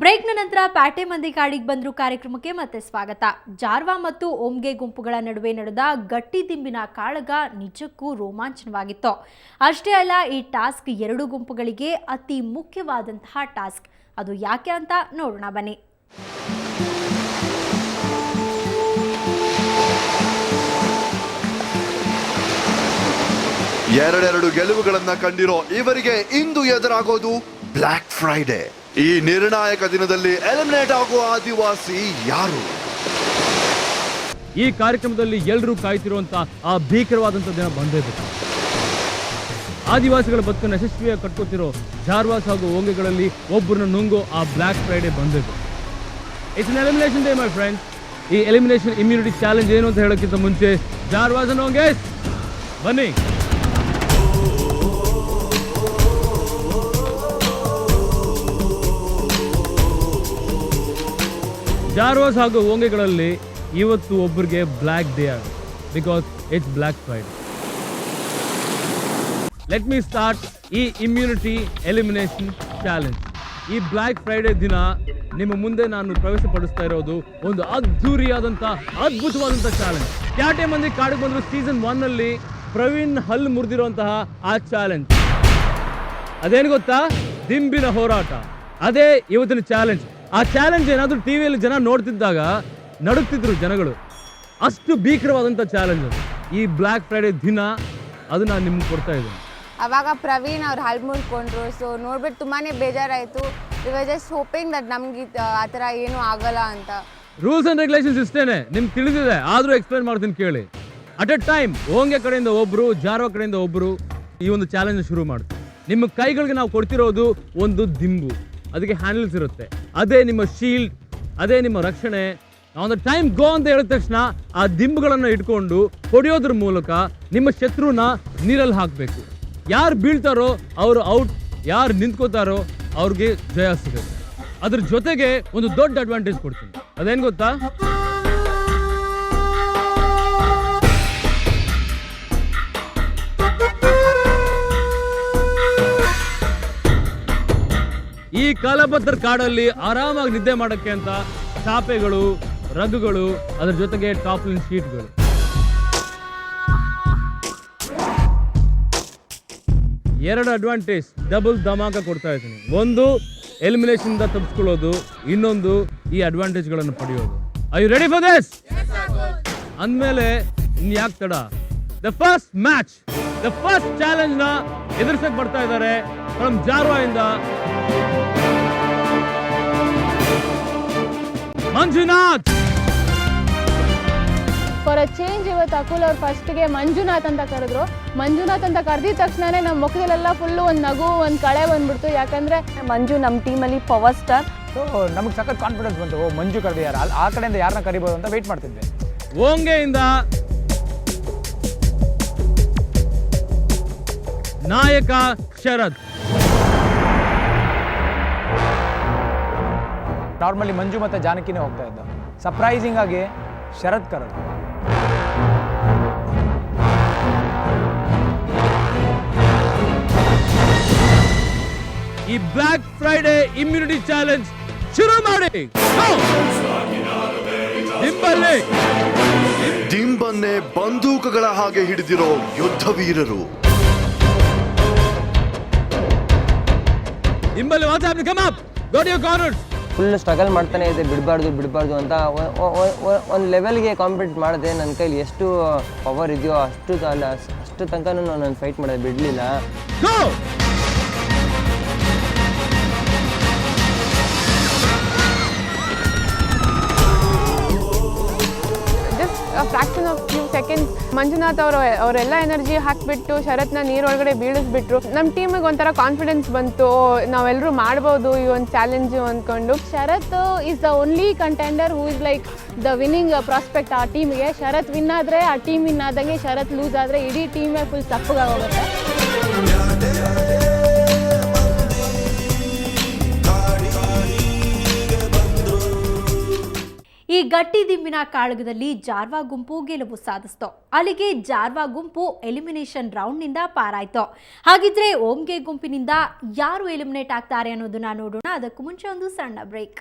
ಬ್ರೇಕ್ನ ನಂತರ ಪ್ಯಾಟೆ ಮಂದಿ ಕಾಡಿಗೆ ಬಂದ್ರು ಕಾರ್ಯಕ್ರಮಕ್ಕೆ ಮತ್ತೆ ಸ್ವಾಗತ. ಜಾರ್ವಾ ಮತ್ತು ಓಮ್ಗೆ ಗುಂಪುಗಳ ನಡುವೆ ನಡೆದ ಗಟ್ಟಿ ದಿಂಬಿನ ಕಾಳಗ ನಿಜಕ್ಕೂ ರೋಮಾಂಚನವಾಗಿತ್ತು. ಅಷ್ಟೇ ಅಲ್ಲ, ಈ ಟಾಸ್ಕ್ ಎರಡು ಗುಂಪುಗಳಿಗೆ ಅತಿ ಮುಖ್ಯವಾದಂತಹ ಟಾಸ್ಕ್. ಅದು ಯಾಕೆ ಅಂತ ನೋಡೋಣ ಬನ್ನಿ. ಎರಡೆರಡು ಗೆಲುವುಗಳನ್ನ ಕಂಡಿರೋ ಇವರಿಗೆ ಇಂದು ಎದುರಾಗೋದು ಬ್ಲ್ಯಾಕ್ ಫ್ರೈಡೆ. ಈ ನಿರ್ಣಾಯಕ ದಿನದಲ್ಲಿ ಎಲಿಮಿನೇಟ್ ಆಗುವ ಆದಿವಾಸಿ ಯಾರು? ಈ ಕಾರ್ಯಕ್ರಮದಲ್ಲಿ ಎಲ್ಲರೂ ಕಾಯ್ತಿರುವಂತಹ ಆ ಭೀಕರವಾದಂತಹ ದಿನ ಬಂದಿದೆ. ಆದಿವಾಸಿಗಳ ಬದುಕನ್ನು ಯಶಸ್ವಿಯಾಗಿ ಕಟ್ಕೋತಿರೋ ಜಾರ್ವಾಸ್ ಹಾಗೂ ಓಂಗೆಗಳಲ್ಲಿ ಒಬ್ಬರನ್ನ ನುಂಗೋ ಆ ಬ್ಲ್ಯಾಕ್ ಫ್ರೈಡೆ ಬಂದಿದೆ. It's an elimination day my friends. ಈ ಎಲಿಮಿನೇಷನ್ ಇಮ್ಯುನಿಟಿ ಚಾಲೆಂಜ್ ಏನು ಅಂತ ಹೇಳೋಕ್ಕಿಂತ ಮುಂಚೆ ಜಾರ್ವಾಸ್ ಅಂಡ್ ಓಂಗೆಸ್ ಬನ್ನಿ. ಜಾರ್ವಾಸ್ ಹಾಗೂ ಓಂಗೆಗಳಲ್ಲಿ ಇವತ್ತು ಒಬ್ಬರಿಗೆ ಬ್ಲ್ಯಾಕ್ ಡೇ ಆಗಿದೆ, because it's black Friday. Let me start ಈ ಇಮ್ಯುನಿಟಿ ಎಲಿಮಿನೇಷನ್ ಚಾಲೆಂಜ್. ಈ ಬ್ಲ್ಯಾಕ್ ಫ್ರೈಡೆ ದಿನ ನಿಮ್ಮ ಮುಂದೆ ನಾನು ಪ್ರವೇಶಪಡಿಸ್ತಾ ಇರೋದು ಒಂದು ಅದ್ಧೂರಿಯಾದಂಥ ಅದ್ಭುತವಾದಂಥ ಚಾಲೆಂಜ್. ಪ್ಯಾಟೆ ಮಂದಿ ಕಾಡಿಗೆ ಬಂದರು ಸೀಸನ್ 1 ನಲ್ಲಿ ಪ್ರವೀಣ್ ಹಲ್ಲು ಮುರಿದಿರುವಂತಹ ಆ ಚಾಲೆಂಜ್. ಅದೇನು ಗೊತ್ತಾ? ದಿಂಬಿನ ಹೋರಾಟ. ಅದೇ ಇವತ್ತಿನ ಚಾಲೆಂಜ್. ಆ ಚಾಲೆಂಜ್ ಏನಾದರೂ ಟಿವಿಯಲ್ಲಿ ಜನ ನೋಡ್ತಿದ್ದಾಗ ನಡುತ್ತಿದ್ರು ಜನಗಳು. ಅಷ್ಟು ಭೀಕರವಾದಂಥ ಚಾಲೆಂಜ್ ಅದು. ಈ ಬ್ಲ್ಯಾಕ್ ಫ್ರೈಡೆ ದಿನ ಅದು ನಾನು ನಿಮ್ಗೆ ಕೊಡ್ತಾ ಇದ್ದೀನಿ. ಅವಾಗ ಪ್ರವೀಣ್ ಅವ್ರು ಹಲ್ಲು ಮುರ್ಕೊಂಡ್ರು. ಸೊ ನೋಡ್ಬಿಟ್ಟು ತುಂಬಾ ಬೇಜಾರಾಯಿತು. We were just hoping that ನಮ್ಗೆ ಆ ಥರ ಏನೂ ಆಗಲ್ಲ ಅಂತ. ರೂಲ್ಸ್ ಆ್ಯಂಡ್ ರೆಗ್ಯುಲೇಷನ್ಸ್ ಇಷ್ಟೇನೆ, ನಿಮ್ಗೆ ತಿಳಿದಿದೆ, ಆದರೂ ಎಕ್ಸ್ಪ್ಲೈನ್ ಮಾಡ್ತೀನಿ ಕೇಳಿ. ಅಟ್ ಎ ಟೈಮ್ ಓಂಗೆ ಕಡೆಯಿಂದ ಒಬ್ಬರು, ಜಾರ್ವಾ ಕಡೆಯಿಂದ ಒಬ್ಬರು ಈ ಒಂದು ಚಾಲೆಂಜ್ ಶುರು ಮಾಡ್ತಾರೆ. ನಿಮ್ಮ ಕೈಗಳಿಗೆ ನಾವು ಕೊಡ್ತಿರೋದು ಒಂದು ದಿಂಬು, ಅದಕ್ಕೆ ಹ್ಯಾಂಡಲ್ಸ್ ಇರುತ್ತೆ. ಅದೇ ನಿಮ್ಮ ಶೀಲ್ಡ್, ಅದೇ ನಿಮ್ಮ ರಕ್ಷಣೆ. ಒಂದು ಟೈಮ್ ಗೋ ಅಂತ ಹೇಳಿದ ತಕ್ಷಣ ಆ ದಿಂಬುಗಳನ್ನು ಇಟ್ಕೊಂಡು ಹೊಡೆಯೋದ್ರ ಮೂಲಕ ನಿಮ್ಮ ಶತ್ರುನ ನೀರಲ್ಲಿ ಹಾಕಬೇಕು. ಯಾರು ಬೀಳ್ತಾರೋ ಅವರು ಔಟ್, ಯಾರು ನಿಂತ್ಕೋತಾರೋ ಅವ್ರಿಗೆ ಜಯ ಸಿಗುತ್ತೆ. ಅದ್ರ ಜೊತೆಗೆ ಒಂದು ದೊಡ್ಡ ಅಡ್ವಾಂಟೇಜ್ ಕೊಡ್ತೀನಿ. ಅದೇನು ಗೊತ್ತಾ? ಈ ಕಾಲಪತ್ರ ಕಾಡಲ್ಲಿ ಆರಾಮಾಗಿ ನಿದ್ದೆ ಮಾಡೋಕ್ಕೆ ಅಂತ ಚಾಪೆಗಳು, ರಗ್ಗುಗಳು, ಅದರ ಜೊತೆಗೆ ಟಾಪ್ಲಿನ್ ಶೀಟ್ಗಳು. ಎರಡು ಅಡ್ವಾಂಟೇಜ್, ಡಬಲ್ ಧಮಾಕ ಕೊಡ್ತಾ ಇದ್ದೀನಿ. ಒಂದು ಎಲಿಮಿನೇಷನ್ ಇಂದ ತಪ್ಪಿಸ್ಕೊಳ್ಳೋದು, ಇನ್ನೊಂದು ಈ ಅಡ್ವಾಂಟೇಜ್ಗಳನ್ನು ಪಡೆಯೋದು. Are you ready for this? ಅಂದಮೇಲೆ ಇನ್ಯಾಕೆ ತಡ? The first match, the first challenge ನ ಎದುರಿಸಕ್ಕೆ ಬರ್ತಾ ಇದ್ದಾರೆ ಫ್ರಮ್ ಜಾರ್ವಾ ಇಂದ ಮಂಜುನಾಥ್. ಫಾರ್ ಅ ಚೇಂಜ್ ಇವತ್ತು ಅಕುಲ್ ಅವ್ರು ಫಸ್ಟ್ಗೆ ಮಂಜುನಾಥ್ ಅಂತ ಕರೆದ್ರು. ಮಂಜುನಾಥ್ ಅಂತ ಕರೆದಿದ ತಕ್ಷಣನೇ ನಮ್ಮ ಮುಖದಲ್ಲೆಲ್ಲ ಫುಲ್ಲು ಒಂದು ನಗು, ಒಂದು ಕಳೆ ಬಂದ್ಬಿಡ್ತು. ಯಾಕಂದರೆ ಮಂಜು ನಮ್ಮ ಟೀಮಲ್ಲಿ ಪವರ್ ಸ್ಟಾರ್. ಸೊ ನಮಗೆ ಸಖತ್ ಕಾನ್ಫಿಡೆನ್ಸ್ ಬಂತು, ಓ ಮಂಜು ಕರೆದಿದ್ದಾರೆ, ಆ ಕಡೆಯಿಂದ ಯಾರನ್ನ ಕರಿಬೋದು ಅಂತ ವೆಯ್ಟ್ ಮಾಡ್ತಿದ್ದೆ. ಓಂಗೆಯಿಂದ ನಾಯಕ ಶರತ್. ನಾರ್ಮಲಿ ಮಂಜು ಮತ್ತು ಜಾನಕಿನೇ ಹೋಗ್ತಾ ಇದ್ದ. ಸರ್ಪ್ರೈಸಿಂಗ್ ಆಗಿ ಶರತ್ ಕರೆದು. ಈ ಬ್ಲ್ಯಾಕ್ ಫ್ರೈಡೆ ಇಮ್ಯುನಿಟಿ ಚಾಲೆಂಜ್ ಶುರು ಮಾಡಿ. ದಿಂಬನ್ನೇ ಬಂದೂಕಗಳ ಹಾಗೆ ಹಿಡಿದಿರೋ ಯುದ್ಧ ವೀರರು. ದಿಂಬಲ್ಲಿ WhatsApp come up, go to your corners. Full struggle ಮಾಡ್ತಾನೆ ಇದೆ, ಬಿಡಬಾರ್ದು ಅಂತ ಒಂದು ಲೆವೆಲ್ಗೆ ಕಾಂಪಿಟ್ ಮಾಡಿದೆ. ನನ್ನ ಕೈಲಿ ಎಷ್ಟು ಪವರ್ ಇದೆಯೋ ಅಷ್ಟು ತನಕ ನಾನು ಫೈಟ್ ಮಾಡೋದು ಬಿಡಲಿಲ್ಲ. Fraction of few seconds Manjunath ಅವರೆಲ್ಲ ಎನರ್ಜಿ ಹಾಕಿಬಿಟ್ಟು ಶರತ್ನ ನೀರೊಳಗಡೆ ಬೀಳಿಸ್ಬಿಟ್ರು. ನಮ್ಮ ಟೀಮಿಗೆ ಒಂಥರ ಕಾನ್ಫಿಡೆನ್ಸ್ ಬಂತು, ನಾವೆಲ್ಲರೂ ಮಾಡ್ಬೋದು ಈ ಒಂದು ಚಾಲೆಂಜು ಅಂದ್ಕೊಂಡು. Sharath is the only contender who is like the winning prospect ಆ ಟೀಮ್ಗೆ. ಶರತ್ ವಿನ್ ಆದರೆ ಆ ಟೀಮ್ ವಿನ್ ಆದಂಗೆ, ಶರತ್ ಲೂಸ್ ಆದರೆ ಇಡೀ ಟೀಮೇ ಫುಲ್ ಸಪ್ಪಗಾಗೋಗುತ್ತೆ. ಈ ಗಟ್ಟಿದಿಂಬಿನ ಕಾಳಗದಲ್ಲಿ ಜಾರ್ವಾ ಗುಂಪು ಗೆಲುವು ಸಾಧಿಸಿತು. ಅಲ್ಲಿಗೆ ಜಾರ್ವಾ ಗುಂಪು ಎಲಿಮಿನೇಷನ್ ರೌಂಡ್ನಿಂದ ಪಾರಾಯ್ತು. ಹಾಗಿದ್ರೆ ಓಂಗೆ ಗುಂಪಿನಿಂದ ಯಾರು ಎಲಿಮಿನೇಟ್ ಆಗ್ತಾರೆ ಅನ್ನೋದನ್ನ ನೋಡೋಣ. ಅದಕ್ಕೂ ಮುಂಚೆ ಒಂದು ಸಣ್ಣ ಬ್ರೇಕ್.